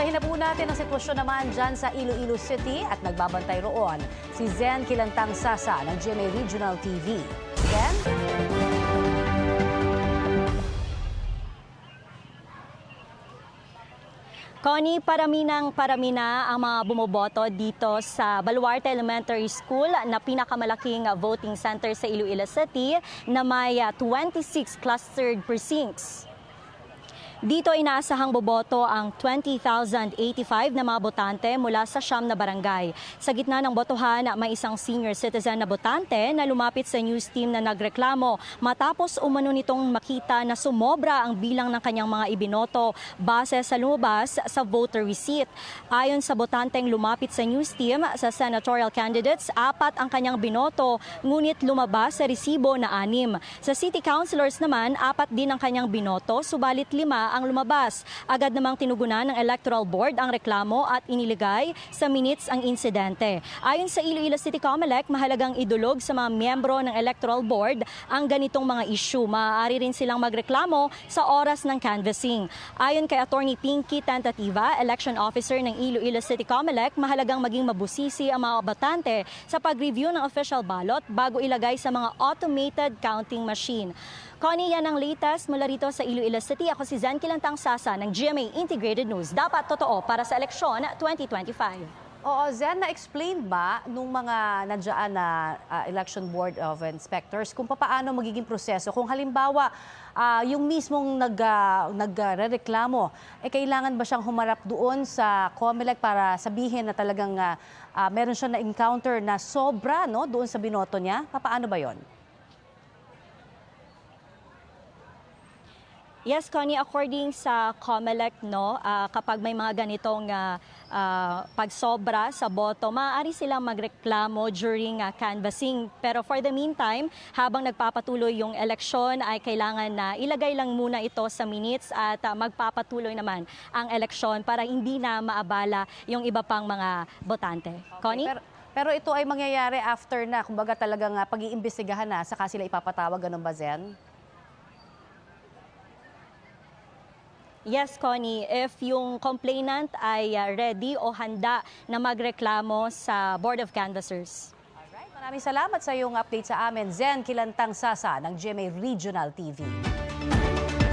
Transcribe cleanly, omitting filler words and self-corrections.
Detalyin na po natin ang sitwasyon naman dyan sa Iloilo City at nagbabantay roon si Zen Kilantang Sasa ng GMA Regional TV. Zen? Connie, parami na ang mga bumoboto dito sa Baluarte Elementary School na pinakamalaking voting center sa Iloilo City na may 26 clustered precincts. Dito inaasahang boboto ang 20,085 na mga botante mula sa 9 na barangay. Sa gitna ng botohan, may isang senior citizen na botante na lumapit sa news team na nagreklamo matapos umano nitong makita na sumobra ang bilang ng kanyang mga ibinoto base sa lumabas sa voter receipt. Ayon sa botanteng lumapit sa news team, sa senatorial candidates, 4 ang kanyang binoto, ngunit lumabas sa resibo na 6. Sa city councilors naman, 4 din ang kanyang binoto, subalit 5 ang lumabas. Agad namang tinugunan ng Electoral Board ang reklamo at iniligay sa minutes ang insidente. Ayon sa Iloilo City Comelec, mahalagang idulog sa mga miyembro ng Electoral Board ang ganitong mga issue. Maaari rin silang magreklamo sa oras ng canvassing. Ayon kay Attorney Pinky Tentativa, Election Officer ng Iloilo City Comelec, mahalagang maging mabusisi ang mga botante sa pag-review ng official ballot bago ilagay sa mga automated counting machine. Connie, yan ang latest mula rito sa Iloilo City. Ako si Zen Kilantang Sasa ng GMA Integrated News. Dapat totoo para sa eleksyon 2025. Oo, Zen, na-explain ba nung mga nandiyan na Election Board of Inspectors kung paano magiging proseso? Kung halimbawa, yung mismong nagrereklamo, kailangan ba siyang humarap doon sa COMELEC para sabihin na talagang meron siya na-encounter na sobra doon sa binoto niya? Paano ba yon? Yes, Connie, according sa COMELEC, kapag may mga ganitong pagsobra sa boto, maaari silang magreklamo during canvassing. Pero for the meantime, habang nagpapatuloy yung eleksyon, ay kailangan na ilagay lang muna ito sa minutes at magpapatuloy naman ang eleksyon para hindi na maabala yung iba pang mga botante. Okay, Connie? pero ito ay mangyayari after na, kumbaga talagang pag-iimbestigahan na, saka sila ipapatawag, ganun ba, Zen? Yes, Connie, if yung complainant ay ready o handa na magreklamo sa Board of Canvassers. Alright, maraming salamat sa iyong update sa amin, Zen Kilantang Sasa ng GMA Regional TV.